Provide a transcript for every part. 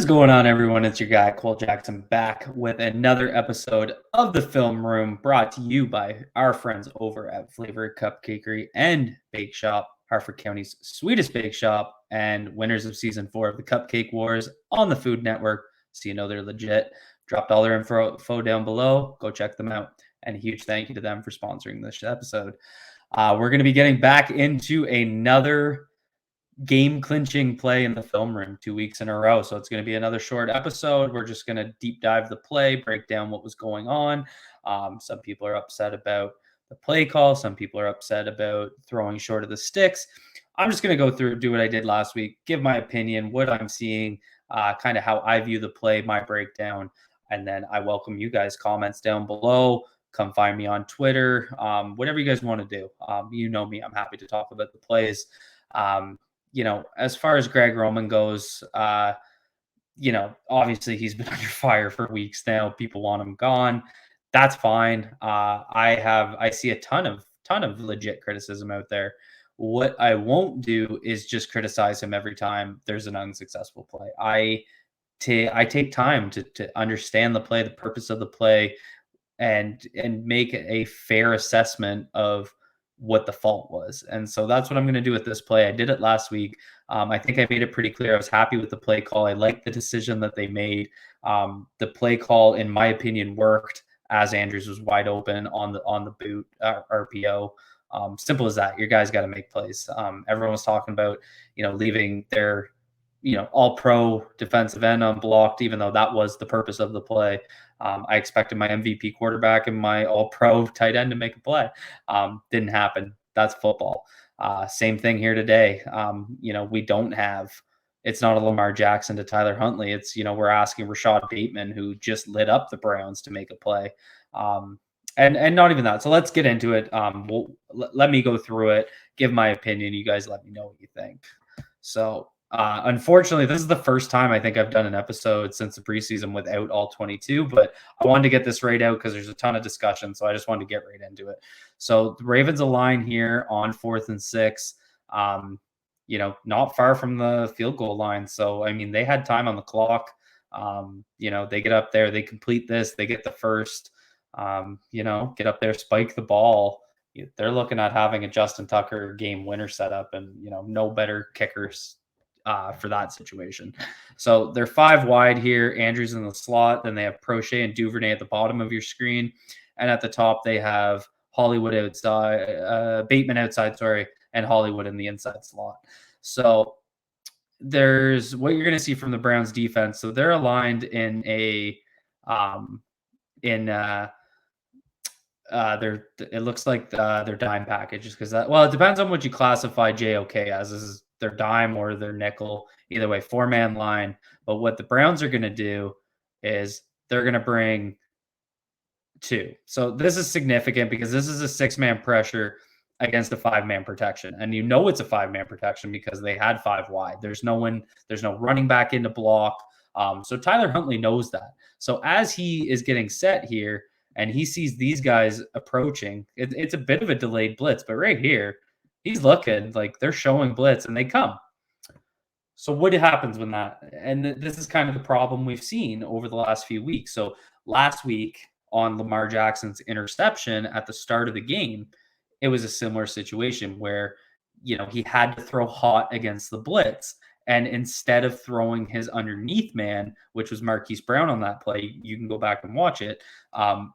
is going on, everyone? It's your guy, Cole Jackson, back with another episode of the Film Room, brought to you by our friends over at Flavor Cupcakery and Bake Shop, Harford County's sweetest bake shop, and winners of season 4 of the Cupcake Wars on the Food Network. So you know they're legit. Dropped all their info down below. Go check them out. And a huge thank you to them for sponsoring this episode. We're going to be getting back into another game clinching play in the film room 2 weeks in a row. So it's going to be another short episode. We're just going to deep dive the play, break down what was going on. Some people are upset about the play call. Some people are upset about throwing short of the sticks. I'm just going to go through, do what I did last week, give my opinion, what I'm seeing, kind of how I view the play, my breakdown. And then I welcome you guys' comments down below. Come find me on Twitter, whatever you guys want to do. You know me, I'm happy to talk about the plays. As far as Greg Roman goes, obviously he's been under fire for weeks now. People want him gone. That's fine. I see a ton of legit criticism out there. What I won't do is just criticize him every time there's an unsuccessful play. I take time to understand the play, the purpose of the play, and make a fair assessment of what the fault was. And so that's what I'm going to do with this play. I did it last week. I think I made it pretty clear. I was happy with the play call. I liked the decision that they made. The play call, in my opinion, worked as Andrews was wide open on the boot RPO. Simple as that. Your guys got to make plays. Everyone was talking about, leaving their, all pro defensive end unblocked, even though that was the purpose of the play. I expected my MVP quarterback and my all-pro tight end to make a play. Didn't happen. That's football. Same thing here today. We don't have – it's not a Lamar Jackson to Tyler Huntley. It's, we're asking Rashad Bateman, who just lit up the Browns, to make a play. And not even that. So let's get into it. Let me go through it, give my opinion. You guys let me know what you think. So – unfortunately, this is the first time I think I've done an episode since the preseason without all 22, but I wanted to get this right out because there's a ton of discussion, so I just wanted to get right into it. So the Ravens align here on 4th and 6, not far from the field goal line. So, I mean, they had time on the clock. They get up there, they complete this, they get the first, get up there, spike the ball. They're looking at having a Justin Tucker game winner setup, and, no better kickers for that situation. So they're 5 wide here. Andrews in the slot. Then they have Prochet and Duvernay at the bottom of your screen. And at the top, they have Hollywood outside, Bateman outside, and Hollywood in the inside slot. So there's what you're going to see from the Browns defense. So they're aligned in it looks like their dime packages, because it depends on what you classify JOK as. This is their dime or their nickel. Either way, 4-man line. But what the Browns are going to do is they're going to bring 2. So this is significant because this is a 6-man pressure against a 5-man protection. And it's a 5-man protection because they had 5 wide. There's no running back in to block. So Tyler Huntley knows that. So as he is getting set here and he sees these guys approaching, it's a bit of a delayed blitz, but right here, he's looking like they're showing blitz and they come. So what happens when that? And this is kind of the problem we've seen over the last few weeks. So last week on Lamar Jackson's interception at the start of the game, it was a similar situation where, he had to throw hot against the blitz. And instead of throwing his underneath man, which was Marquise Brown on that play, you can go back and watch it.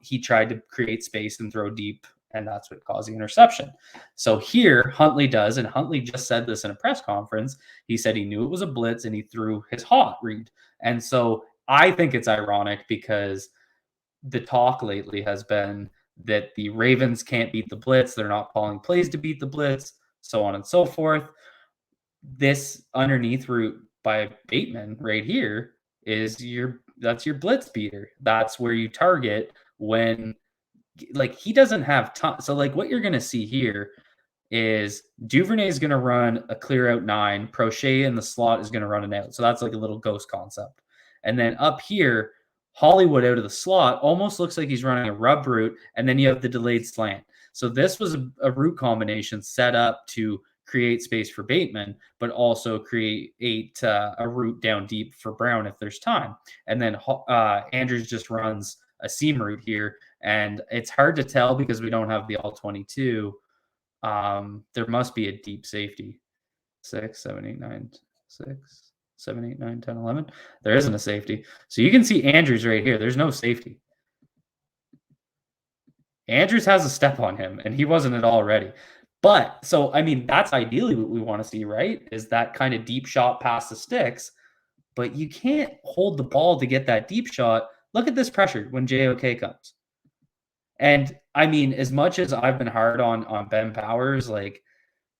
He tried to create space and throw deep, and that's what caused the interception. So here, Huntley does, and Huntley just said this in a press conference. He said he knew it was a blitz, and he threw his hot read. And so I think it's ironic because the talk lately has been that the Ravens can't beat the blitz. They're not calling plays to beat the blitz, so on and so forth. This underneath route by Bateman right here that's your blitz beater. That's where you target when he doesn't have time. So what you're going to see here is Duvernay is going to run a clear out 9. Prochet in the slot is going to run an out. So that's like a little ghost concept. And then up here, Hollywood out of the slot almost looks like he's running a rub route. And then you have the delayed slant. So this was a route combination set up to create space for Bateman, but also create a route down deep for Brown if there's time. And then Andrews just runs a seam route here, and it's hard to tell because we don't have the all 22. There must be a deep safety. 6, 7, 8, 9, 6, 7, 8, 9, 10, 11. There isn't a safety. So you can see Andrews right here. There's no safety. Andrews has a step on him, and he wasn't at all ready. But so I mean, that's ideally what we want to see, right? Is that kind of deep shot past the sticks, but you can't hold the ball to get that deep shot. Look at this pressure when JOK comes. And I mean, as much as I've been hard on Ben Powers, like,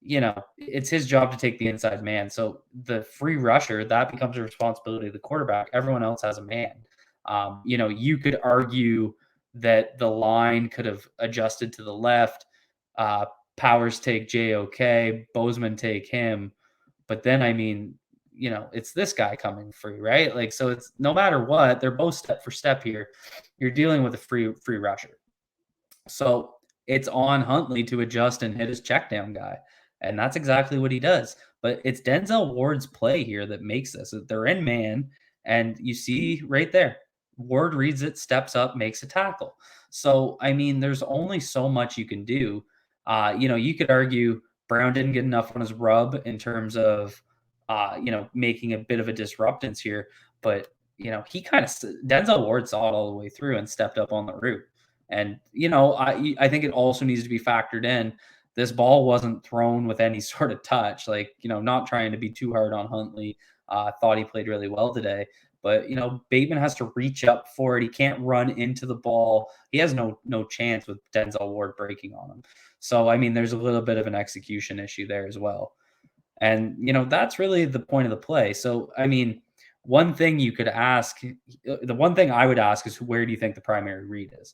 it's his job to take the inside man. So the free rusher, that becomes a responsibility of the quarterback. Everyone else has a man. You could argue that the line could have adjusted to the left. Uh, Powers take JOK, Bozeman take him. But then, I mean, it's this guy coming free, right? Like, so it's no matter what, they're both step for step here. You're dealing with a free rusher. So it's on Huntley to adjust and hit his check down guy. And that's exactly what he does. But it's Denzel Ward's play here that makes this. They're in man, and you see right there, Ward reads it, steps up, makes a tackle. So, I mean, there's only so much you can do. You could argue Brown didn't get enough on his rub in terms of, making a bit of a disruptance here. But, he kind of, Denzel Ward saw it all the way through and stepped up on the route. And I think it also needs to be factored in. This ball wasn't thrown with any sort of touch. Like, not trying to be too hard on Huntley. Thought he played really well today, but Bateman has to reach up for it. He can't run into the ball. He has no chance with Denzel Ward breaking on him. So I mean, there's a little bit of an execution issue there as well. And, that's really the point of the play. So, I mean, one thing you could ask, the one thing I would ask is where do you think the primary read is?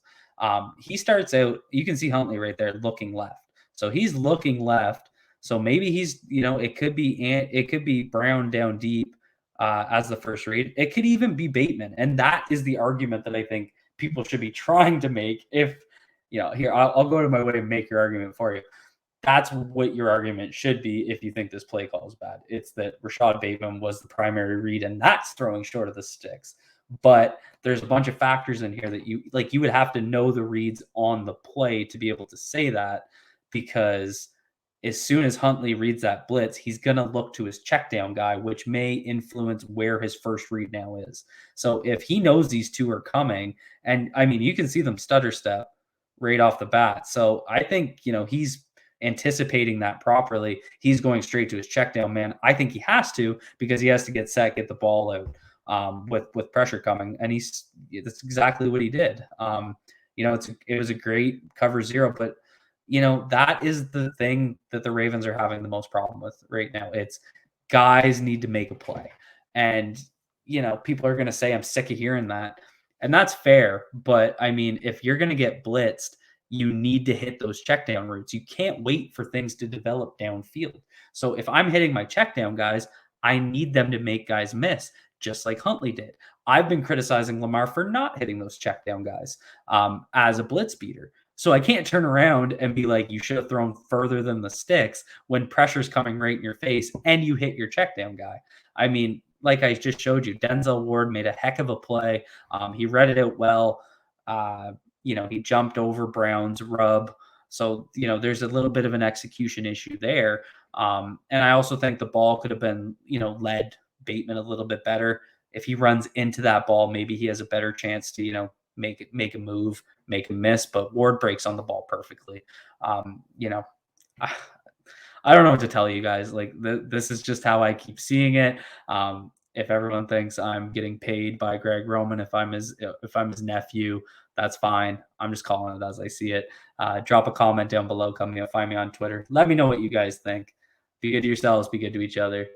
He starts out, you can see Huntley right there looking left. So he's looking left. So maybe it could be Brown down deep as the first read. It could even be Bateman. And that is the argument that I think people should be trying to make. If, here, I'll go to my way to make your argument for you. That's what your argument should be if you think this play call is bad. It's that Rashad Bateman was the primary read, and that's throwing short of the sticks. But there's a bunch of factors in here that you would have to know the reads on the play to be able to say that, because as soon as Huntley reads that blitz, he's going to look to his check down guy, which may influence where his first read now is. So if he knows these two are coming, and I mean, you can see them stutter step right off the bat. So I think, he's anticipating that properly. He's going straight to his check down man. I think he has to, because he has to get set, get the ball out with pressure coming, and that's exactly what he did. It was a great cover zero, but that is the thing that the Ravens are having the most problem with right now. It's guys need to make a play, and people are going to say I'm sick of hearing that, and that's fair. But I mean, if you're going to get blitzed, you need to hit those check down routes. You can't wait for things to develop downfield. So if I'm hitting my check down guys, I need them to make guys miss, just like Huntley did. I've been criticizing Lamar for not hitting those check down guys as a blitz beater. So I can't turn around and be like, you should have thrown further than the sticks when pressure's coming right in your face and you hit your check down guy. I mean, like I just showed you, Denzel Ward made a heck of a play. He read it out well. He jumped over Brown's rub. So, there's a little bit of an execution issue there. And I also think the ball could have been, led Bateman a little bit better. If he runs into that ball, maybe he has a better chance to, make a move, make a miss, but Ward breaks on the ball perfectly. I don't know what to tell you guys. Like, this is just how I keep seeing it. If everyone thinks I'm getting paid by Greg Roman, if I'm his nephew, that's fine. I'm just calling it as I see it. Drop a comment down below. Find me on Twitter. Let me know what you guys think. Be good to yourselves. Be good to each other.